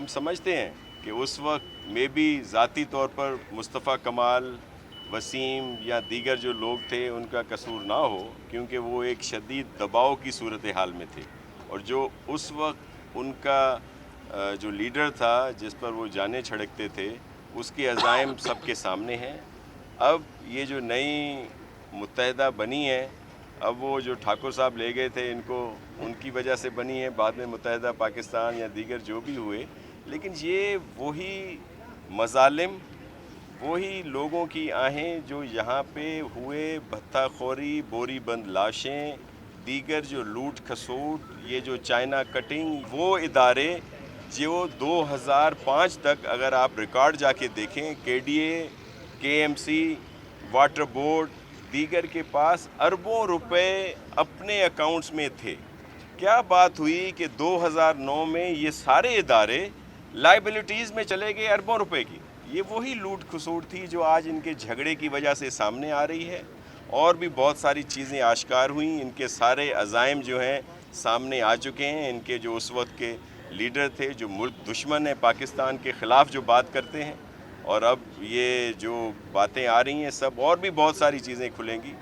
समझते हैं कि उस वक्त मे भी ज़ाती तौर पर मुस्तफ़ा कमाल, वसीम या दीगर जो लोग थे उनका कसूर ना हो, क्योंकि वो एक शदीद दबाव की सूरत हाल में थे, और जो उस वक्त उनका जो लीडर था जिस पर वो जानें छिड़कते थे, उसके अज़ाइम सबके सामने हैं। अब ये जो नई मुत्तहिदा बनी है, अब वो जो ठाकुर साहब ले गए थे इनको, उनकी वजह से बनी है, बाद में मुत्तहिदा पाकिस्तान या दीगर जो भी हुए, लेकिन ये वही मज़ालिम, वही लोगों की आहें जो यहाँ पे हुए, भत्ताखोरी, बोरी बंद लाशें, दीगर जो लूट खसूट, ये जो चाइना कटिंग, वो इदारे जो 2005 तक अगर आप रिकॉर्ड जाके देखें, केडीए, केएमसी, वाटर बोर्ड, दीगर के पास अरबों रुपए अपने अकाउंट्स में थे। क्या बात हुई कि 2009 में ये सारे इदारे लाइबिलिटीज़ में चले गए अरबों रुपए की। ये वही लूट खसूट थी जो आज इनके झगड़े की वजह से सामने आ रही है, और भी बहुत सारी चीज़ें आश्कार हुई। इनके सारे अज़ाइम जो हैं सामने आ चुके हैं। इनके जो उस वक्त के लीडर थे, जो मुल्क दुश्मन है, पाकिस्तान के ख़िलाफ़ जो बात करते हैं, और अब ये जो बातें आ रही हैं सब, और भी बहुत सारी चीज़ें खुलेंगी,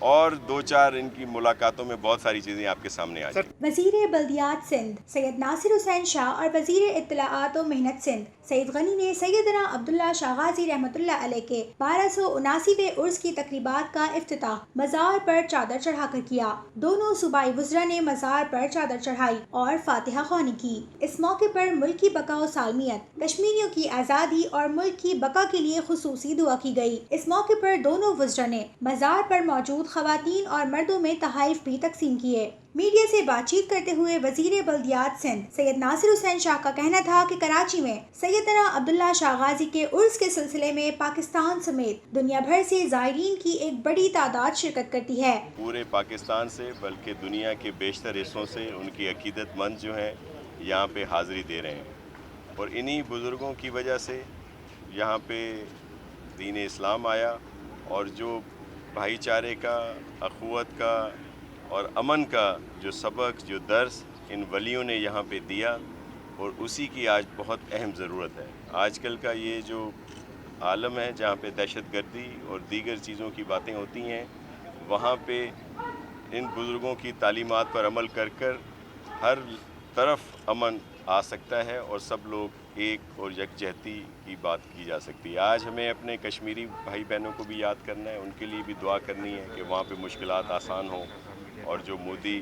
और दो चार इनकी मुलाकातों में बहुत सारी चीज़ें आपके सामने आ जाएंगी। वज़ीर बल्दियात सिंध सैयद नासिर हुसैन शाह और वज़ीर इत्तलाआत व मेहनत सिंध सैयद गनी ने सैयदना अब्दुल्ला शाह गाज़ी रहमतुल्लाह अलैह के 1279वें उर्स की तकरीबात का इफ्तिताह मज़ार पर चादर चढ़ाकर किया। दोनों सूबाई वज़रा ने मज़ार पर चादर चढ़ाई और फातिहा ख़्वानी की। इस मौके पर मुल्क की बका व सालमियत, कश्मीरियों की आज़ादी और मुल्क की बका के लिए खुसूसी दुआ की गई। इस मौके पर दोनों वज़रा ने मज़ार पर मौजूद ख़वातीन और मर्दों में तहाइफ भी तकसीम किए। मीडिया से बातचीत करते हुए वज़ीर बल्दियात सिंध सैयद नासिर हुसैन शाह का कहना था कि कराची में सैयदना अब्दुल्ला शाह गाज़ी के उर्स के सिलसिले में पाकिस्तान समेत दुनिया भर से ज़ायरीन की एक बड़ी तादाद शिरकत करती है। पूरे पाकिस्तान से बल्कि दुनिया के बेशतर हिस्सों से उनकी अकीदतमंद जो हैं यहाँ पे हाज़िरी दे रहे हैं, और इन्हीं बुज़ुर्गों की वजह से यहाँ पे दीन इस्लाम आया, और जो भाईचारे का, अखुवत का और अमन का जो सबक, जो दर्स इन वलियों ने यहाँ पे दिया, और उसी की आज बहुत अहम ज़रूरत है। आजकल का ये जो आलम है जहाँ पे दहशतगर्दी और दीगर चीज़ों की बातें होती हैं, वहाँ पे इन बुज़ुर्गों की तालीमात पर अमल कर कर हर तरफ अमन आ सकता है, और सब लोग एक और यकजहती की बात की जा सकती है। आज हमें अपने कश्मीरी भाई बहनों को भी याद करना है, उनके लिए भी दुआ करनी है कि वहाँ पे मुश्किलात आसान हों, और जो मोदी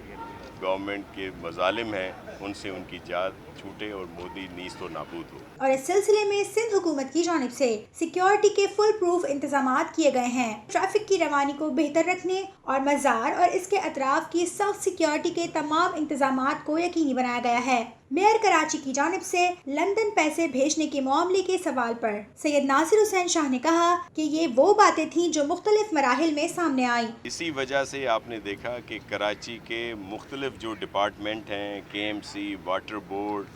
गवर्नमेंट के मज़ालिम हैं उनसे उनकी जात छूटे और मोदी नीस्त और नाबूद हो। और इस सिलसिले में सिंध हुकूमत की जानिब से सिक्योरिटी के फुल प्रूफ इंतजामात किए गए हैं। ट्रैफिक की रवानी को बेहतर रखने और मज़ार और इसके अतराफ की सख्त सिक्योरिटी के तमाम इंतजामात को यकीनी बनाया गया है। मेयर कराची की जानिब से लंदन पैसे भेजने के मामले के सवाल पर सैयद नासिर हुसैन शाह ने कहा कि ये वो बातें थीं जो मुख्तलिफ मराहिल में सामने आई। इसी वजह से आपने देखा कि कराची के मुख्तलिफ जो डिपार्टमेंट हैं, केएमसी, वाटर बोर्ड,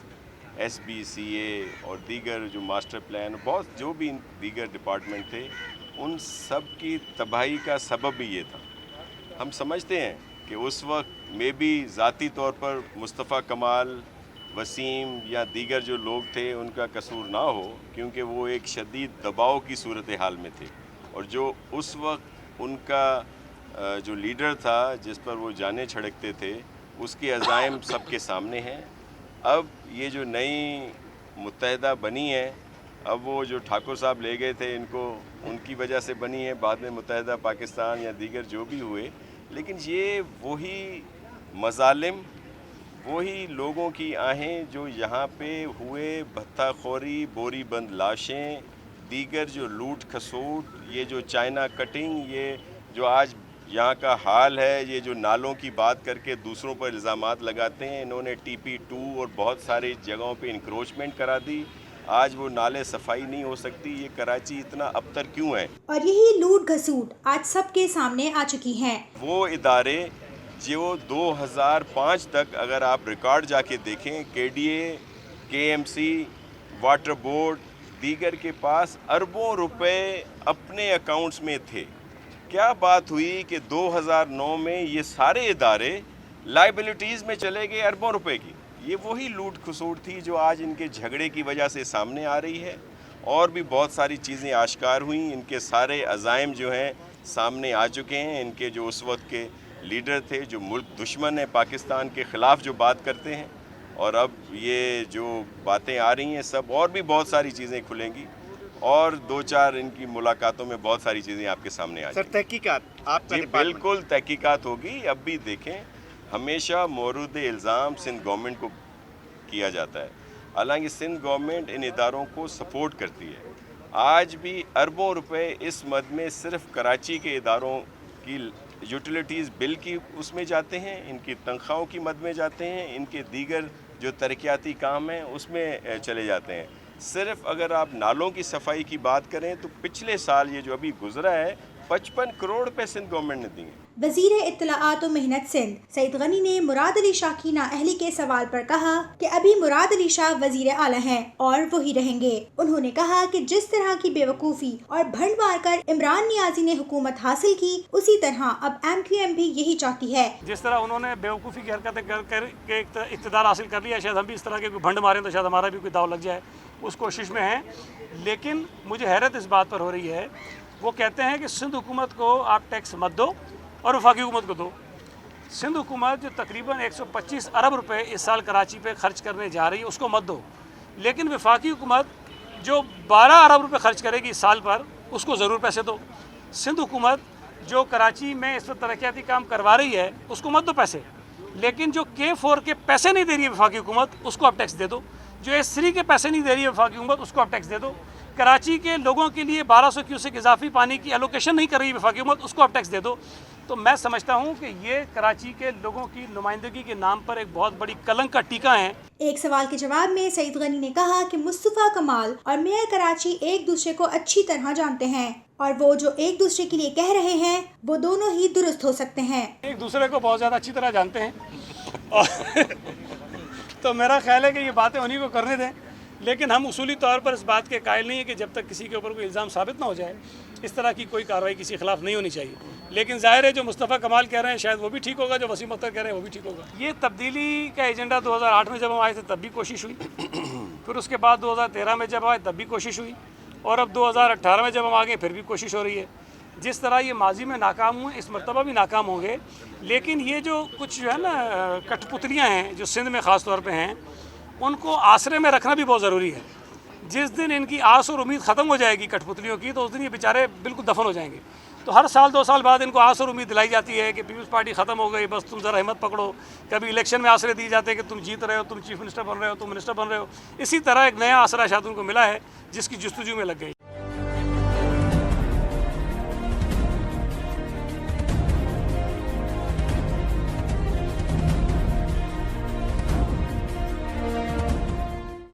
SBCA और दीगर जो मास्टर प्लान, बहुत जो भी दीगर डिपार्टमेंट थे, उन सब की तबाही का सबब भी ये था। हम समझते हैं कि उस वक्त मे भी ज़ाती तौर पर मुस्तफ़ा कमाल, वसीम या दीगर जो लोग थे उनका कसूर ना हो, क्योंकि वो एक शदीद दबाव की सूरत हाल में थे, और जो उस वक्त उनका जो लीडर था जिस पर वो जानें छिड़कते थे, उसके अज़ाइम सबके सामने हैं। अब ये जो नई मुत्तहिदा बनी है, अब वो जो ठाकुर साहब ले गए थे इनको, उनकी वजह से बनी है, बाद में मुत्तहिदा पाकिस्तान या दीगर जो भी हुए, लेकिन ये वही मज़ालिम, वही लोगों की आहें जो यहाँ पे हुए, भत्ताखोरी, बोरी बंद लाशें, दीगर जो लूट खसूट, ये जो चाइना कटिंग, ये जो आज यहाँ का हाल है, ये जो नालों की बात करके दूसरों पर इल्ज़ामात लगाते हैं। इन्होंने TP2 और बहुत सारी जगहों पे इंक्रोचमेंट करा दी। आज वो नाले सफाई नहीं हो सकती। ये कराची इतना अबतर क्यों है? और यही लूट घसूट आज सबके सामने आ चुकी हैं। वो इदारे जो 2005 तक अगर आप रिकॉर्ड जाके देखें, KDA, KMC, वाटर बोर्ड, दीगर के पास अरबों रुपए अपने अकाउंट्स में थे। क्या बात हुई कि 2009 में ये सारे इदारे लाइबिलिटीज़ में चले गए अरबों रुपए की। یہ وہی لوٹ کھسوٹ تھی جو آج ان کے جھگڑے کی وجہ سے سامنے آ رہی ہے، اور بھی بہت ساری چیزیں آشکار ہوئیں. ان کے سارے عزائم جو ہیں سامنے آ چکے ہیں. ان کے جو اس وقت کے لیڈر تھے جو ملک دشمن ہیں پاکستان کے خلاف جو بات کرتے ہیں، اور اب یہ جو باتیں آ رہی ہیں سب اور بھی بہت ساری چیزیں کھلیں گی، اور دو چار ان کی ملاقاتوں میں بہت ساری چیزیں آپ کے سامنے آ جائیں سر تحقیقات آپ کا جی ڈپارٹمنٹ بالکل تحقیقات ہوگی. اب بھی دیکھیں ہمیشہ مورد الزام سندھ گورنمنٹ کو کیا جاتا ہے، حالانکہ سندھ گورنمنٹ ان اداروں کو سپورٹ کرتی ہے. آج بھی اربوں روپے اس مد میں صرف کراچی کے اداروں کی یوٹیلیٹیز بل کی اس میں جاتے ہیں، ان کی تنخواہوں کی مد میں جاتے ہیں، ان کے دیگر جو ترقیاتی کام ہیں اس میں چلے جاتے ہیں. صرف اگر آپ نالوں کی صفائی کی بات کریں تو پچھلے سال یہ جو ابھی گزرا ہے 55 کروڑ روپے سندھ گورنمنٹ نے دیے. وزیر اطلاعات و محنت سندھ سعید غنی نے مراد علی شاہ کی نااہلی کے سوال پر کہا کہ ابھی مراد علی شاہ وزیر اعلیٰ ہیں اور وہی رہیں گے. انہوں نے کہا کہ جس طرح کی بیوقوفی اور بھنڈ مار کر عمران نیازی نے حکومت حاصل کی، اسی طرح اب MQM بھی یہی چاہتی ہے. جس طرح انہوں نے بیوقوفی کی حرکتیں کر کے اقتدار حاصل کر لیا، شاید ہم بھی اس طرح کے کوئی بھنڈ ماریں تو شاید ہمارا بھی کوئی داؤ لگ جائے، اس کوشش میں ہیں. لیکن مجھے حیرت اس بات پر ہو رہی ہے، وہ کہتے ہیں کہ سندھ حکومت کو آپ ٹیکس مت دو اور وفاقی حکومت کو دو. سندھ حکومت جو تقریباً 125 ارب روپے اس سال کراچی پہ خرچ کرنے جا رہی ہے اس کو مت دو، لیکن وفاقی حکومت جو 12 ارب روپے خرچ کرے گی اس سال پر اس کو ضرور پیسے دو. سندھ حکومت جو کراچی میں اس وقت ترقیاتی کام کروا رہی ہے اس کو مت دو پیسے، لیکن جو K4 کے پیسے نہیں دے رہی ہے وفاقی حکومت اس کو آپ ٹیکس دے دو. جو S3 کے پیسے نہیں دے رہی ہے وفاقی حکومت اس کو آپ ٹیکس دے دو. کراچی کے لوگوں کے لیے 1200 کیوسک اضافی پانی کی الوکیشن نہیں کر رہی ہے وفاقی حکومت، اس کو آپ ٹیکس دے دو. تو میں سمجھتا ہوں کہ یہ کراچی کے لوگوں کی نمائندگی کے نام پر ایک بہت بڑی کلنک کا ٹیکہ ہے. ایک سوال کے جواب میں سعید غنی نے کہا کہ مصطفیٰ کمال اور میئر کراچی ایک دوسرے کو اچھی طرح جانتے ہیں، اور وہ جو ایک دوسرے کے لیے کہہ رہے ہیں وہ دونوں ہی درست ہو سکتے ہیں. ایک دوسرے کو بہت زیادہ اچھی طرح جانتے ہیں تو میرا خیال ہے کہ یہ باتیں انہی کو کرنے دیں، لیکن ہم اصولی طور پر اس بات کے قائل نہیں ہیں کہ جب تک کسی کے اوپر کوئی الزام ثابت نہ ہو جائے اس طرح کی کوئی کارروائی کسی خلاف نہیں ہونی چاہیے. لیکن ظاہر ہے جو مصطفیٰ کمال کہہ رہے ہیں شاید وہ بھی ٹھیک ہوگا، جو وسیم اختر کہہ رہے ہیں وہ بھی ٹھیک ہوگا. یہ تبدیلی کا ایجنڈا 2008 میں جب ہم آئے تھے تب بھی کوشش ہوئی، پھر اس کے بعد 2013 میں جب آئے تب بھی کوشش ہوئی، اور اب 2018 میں جب ہم آ گئے پھر بھی کوشش ہو رہی ہے. جس طرح یہ ماضی میں ناکام ہوئے اس مرتبہ بھی ناکام ہوں گے. لیکن یہ جو کچھ جو ہے نا کٹھ پتلیاں ہیں جو سندھ میں خاص طور پہ ہیں، ان کو آسرے میں رکھنا بھی بہت ضروری ہے. جس دن ان کی آس اور امید ختم ہو جائے گی کٹھ پتلیوں کی تو اس دن یہ بیچارے بالکل دفن ہو جائیں گے. تو ہر سال 2 سال بعد ان کو آس اور امید دلائی جاتی ہے کہ پیپلز پارٹی ختم ہو گئی، بس تم ذرا ہمت پکڑو. کبھی الیکشن میں آسرے دیے جاتے ہیں کہ تم جیت رہے ہو، تم چیف منسٹر بن رہے ہو، تم منسٹر بن رہے ہو. اسی طرح ایک نیا آسرا شاید ان کو ملا ہے جس کی جستجو میں لگ گئے.